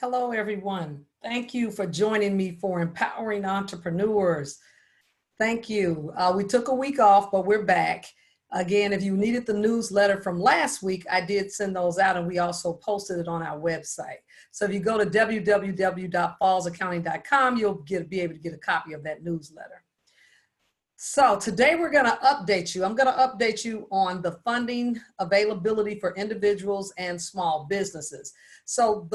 Hello, everyone. Thank you for joining me for Empowering Entrepreneurs. Thank you. We took a week off, but we're back. Again, if you needed the newsletter from last week, I did send those out and we also posted it on our website. So if you go to www.fallsaccounting.com, you'll be able to get a copy of that newsletter. So today we're going to update you. I'm going to update you on the funding availability for individuals and small businesses. So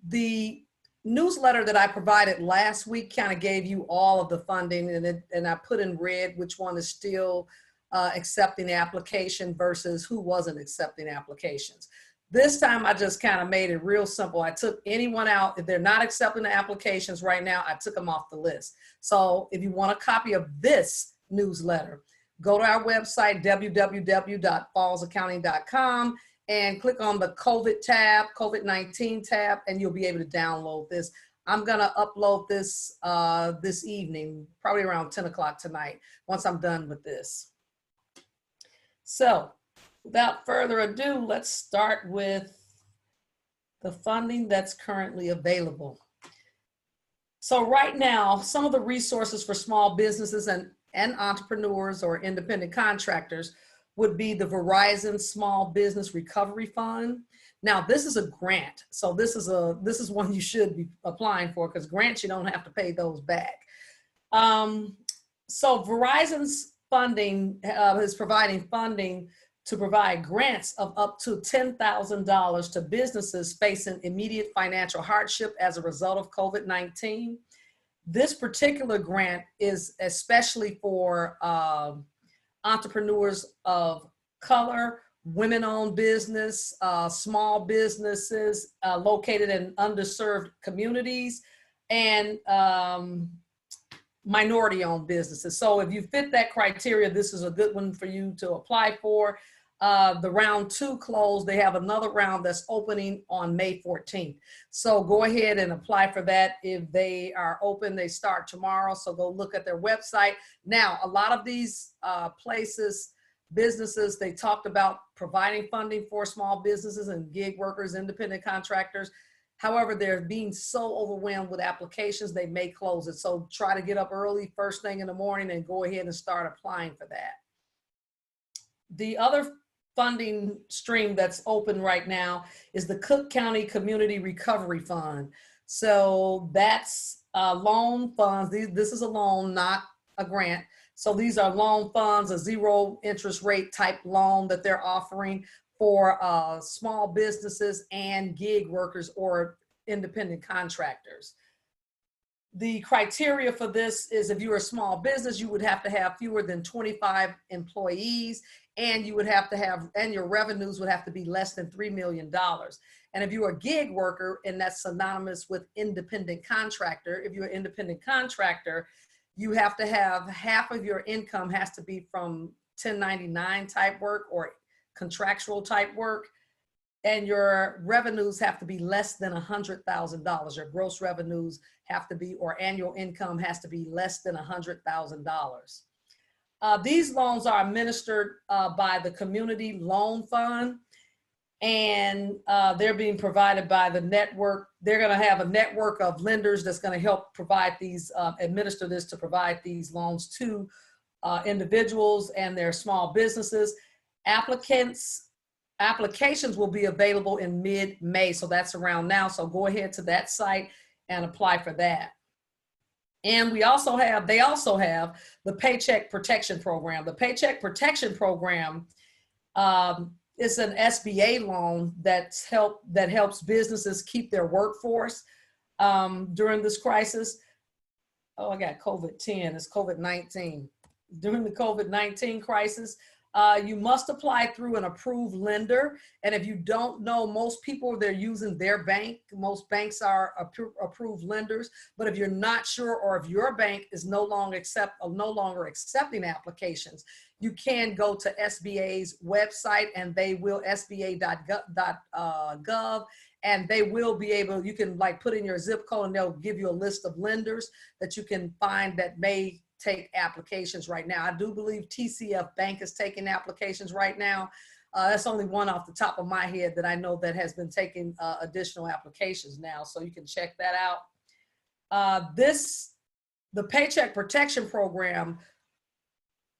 the newsletter that I provided last week kind of gave you all of the funding, and I put in red which one is still accepting the application versus who wasn't accepting applications. This time I just kind of made it real simple. I took anyone out. If they're not accepting the applications right now, I took them off the list. So if you want a copy of this newsletter, go to our website, www.fallsaccounting.com, and click on the COVID tab, COVID-19 tab, and you'll be able to download this. I'm gonna upload this this evening, probably around 10 o'clock tonight, once I'm done with this. So without further ado, let's start with the funding that's currently available. So right now, some of the resources for small businesses and entrepreneurs or independent contractors would be the Verizon Small Business Recovery Fund. Now, this is a grant. So this is one you should be applying for, because grants, you don't have to pay those back. So Verizon's funding is providing funding to provide grants of up to $10,000 to businesses facing immediate financial hardship as a result of COVID-19. This particular grant is especially for entrepreneurs of color, women-owned business, small businesses located in underserved communities, and minority-owned businesses. So if you fit that criteria, this is a good one for you to apply for. The round 2 closed. They have another round that's opening on May 14th. So go ahead and apply for that. If they are open, they start tomorrow. So go look at their website. Now, a lot of these businesses, they talked about providing funding for small businesses and gig workers, independent contractors. However, they're being so overwhelmed with applications, they may close it. So try to get up early, first thing in the morning, and go ahead and start applying for that. The other funding stream that's open right now is the Cook County Community Recovery Fund. So that's loan funds. This is a loan, not a grant. So these are loan funds, a 0 interest rate type loan that they're offering for small businesses and gig workers or independent contractors. The criteria for this is if you're a small business, you would have to have fewer than 25 employees, and you would have to have, and your revenues would have to be less than $3 million. And if you're a gig worker, and that's synonymous with independent contractor, if you're an independent contractor, you have to have half of your income has to be from 1099 type work or contractual type work, and your revenues have to be less than $100,000. Your gross revenues have to be, or annual income has to be less than $100,000. These loans are administered by the Community Loan Fund, and they're being provided by the network. They're going to have a network of lenders that's going to help provide these, administer this to provide these loans to individuals and their small businesses. Applications will be available in mid-May, so that's around now. So go ahead to that site and apply for that. And they also have the Paycheck Protection Program. The Paycheck Protection Program is an SBA loan that helps businesses keep their workforce during this crisis. Oh, I got COVID-10, it's COVID-19. During the COVID-19 crisis, you must apply through an approved lender. And if you don't know, most people, they're using their bank. Most banks are approved lenders. But if you're not sure, or if your bank is no longer accepting applications, you can go to SBA's website, and they will, sba.gov, and they will be able, you can like put in your zip code, and they'll give you a list of lenders that you can find that may take applications right now. I do believe TCF Bank is taking applications right now. That's only one off the top of my head that I know that has been taking additional applications now. So you can check that out. The Paycheck Protection Program,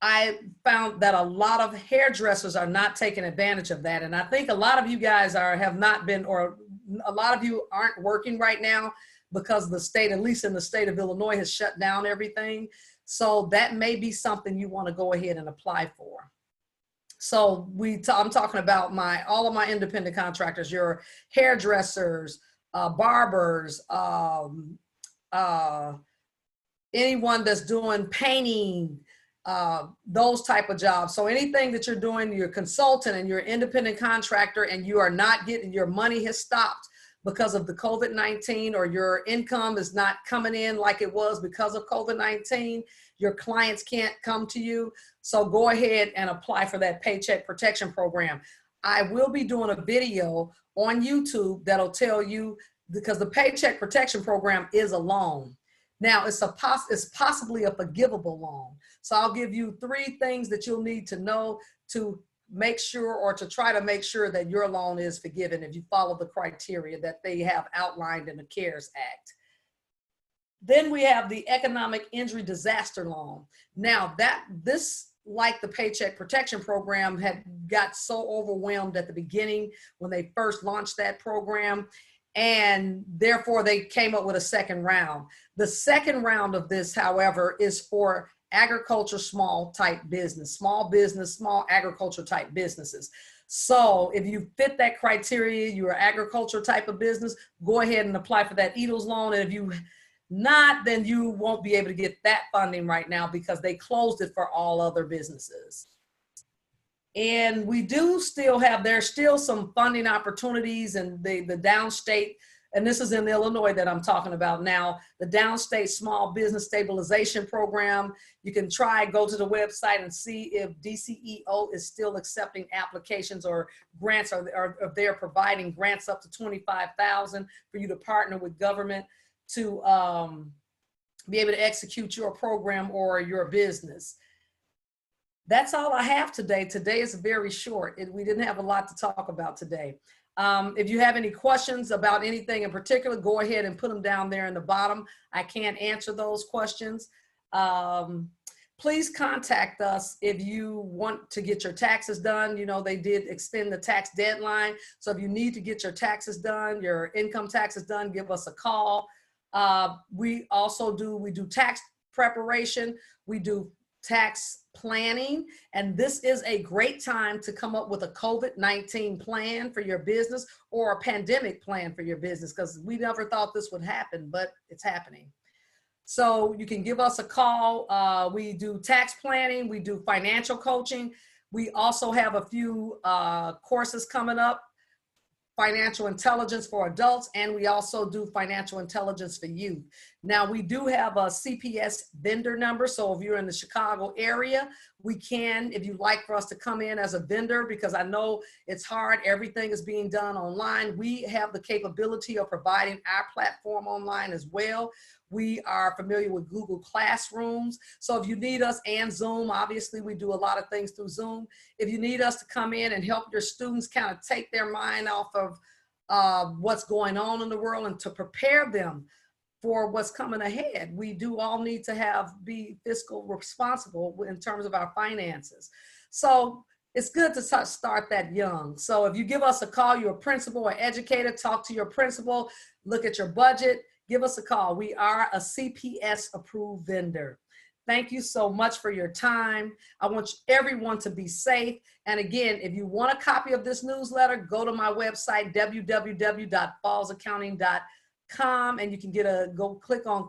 I found that a lot of hairdressers are not taking advantage of that. And I think a lot of you guys have not been, or a lot of you aren't working right now because the state, at least in the state of Illinois, has shut down everything. So that may be something you want to go ahead and apply for. So I'm talking about all of my independent contractors, your hairdressers, barbers, anyone that's doing painting, those type of jobs. So anything that you're doing, you're a consultant and you're an independent contractor and you are not getting, your money has stopped because of the COVID-19, or your income is not coming in like it was because of COVID-19, your clients can't come to you. So go ahead and apply for that Paycheck Protection Program. I will be doing a video on YouTube that'll tell you, because the Paycheck Protection Program is a loan. Now it's possibly a forgivable loan. So I'll give you 3 things that you'll need to know to make sure, or to try to make sure that your loan is forgiven if you follow the criteria that they have outlined in the CARES Act. Then we have the Economic Injury Disaster Loan. Now this, like the Paycheck Protection Program, got so overwhelmed at the beginning when they first launched that program, and therefore they came up with a second round. The second round of this, however, is for agriculture, small agriculture type businesses. So if you fit that criteria, you're an agriculture type of business, go ahead and apply for that EDLS loan. And if you not, then you won't be able to get that funding right now because they closed it for all other businesses. And we do still have, there's still some funding opportunities, and the downstate, and this is in Illinois that I'm talking about now, the Downstate Small Business Stabilization Program. You can go to the website and see if DCEO is still accepting applications or grants, or if they're providing grants up to $25,000 for you to partner with government to be able to execute your program or your business. That's all I have today. Today is very short. We didn't have a lot to talk about today. If you have any questions about anything in particular, go ahead and put them down there in the bottom. I can't answer those questions. Please contact us if you want to get your taxes done. You know, they did extend the tax deadline. So if you need to get your taxes done, your income taxes done, give us a call. We do tax preparation. We do tax planning, and this is a great time to come up with a COVID-19 plan for your business, or a pandemic plan for your business, because we never thought this would happen, but it's happening. So you can give us a call. We do tax planning, we do financial coaching. We also have a few courses coming up, financial intelligence for adults, and we also do financial intelligence for youth. Now, we do have a CPS vendor number, so if you're in the Chicago area, we can, if you'd like for us to come in as a vendor, because I know it's hard, everything is being done online. We have the capability of providing our platform online as well. We are familiar with Google Classrooms. So if you need us, and Zoom, obviously we do a lot of things through Zoom. If you need us to come in and help your students kind of take their mind off of what's going on in the world and to prepare them for what's coming ahead, we do all need to be fiscal responsible in terms of our finances. So it's good to start that young. So if you give us a call, you're a principal or educator, talk to your principal, look at your budget, give us a call. We are a CPS approved vendor. Thank you so much for your time. I want everyone to be safe. And again, if you want a copy of this newsletter, go to my website, www.fallsaccounting.com, and you can go click on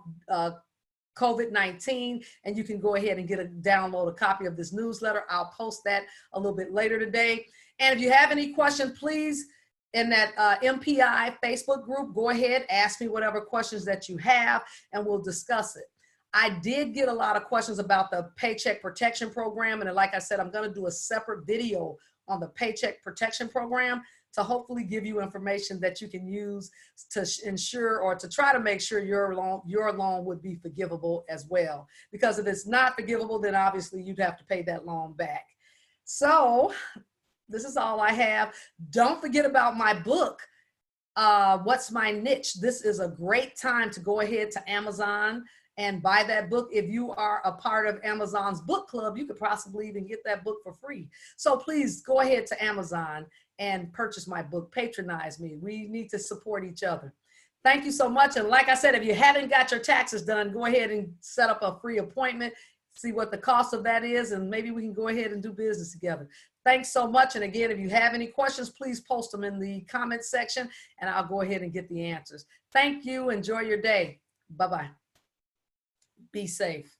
COVID-19, and you can go ahead and download a copy of this newsletter. I'll post that a little bit later today. And if you have any questions, please, in that MPI Facebook group, go ahead, ask me whatever questions that you have, and we'll discuss it. I did get a lot of questions about the Paycheck Protection Program, and like I said, I'm going to do a separate video on the Paycheck Protection Program to hopefully give you information that you can use to ensure, or to try to make sure your loan would be forgivable as well. Because if it's not forgivable, then obviously you'd have to pay that loan back. So This is all I have. Don't forget about my book, What's My Niche. This is a great time to go ahead to Amazon and buy that book. If you are a part of Amazon's book club, you could possibly even get that book for free. So please go ahead to Amazon and purchase my book. Patronize me. We need to support each other. Thank you so much. And like I said, if you haven't got your taxes done, go ahead and set up a free appointment, see what the cost of that is, and maybe we can go ahead and do business together. Thanks so much. And again, if you have any questions, please post them in the comments section and I'll go ahead and get the answers. Thank you. Enjoy your day. Bye-bye. Be safe.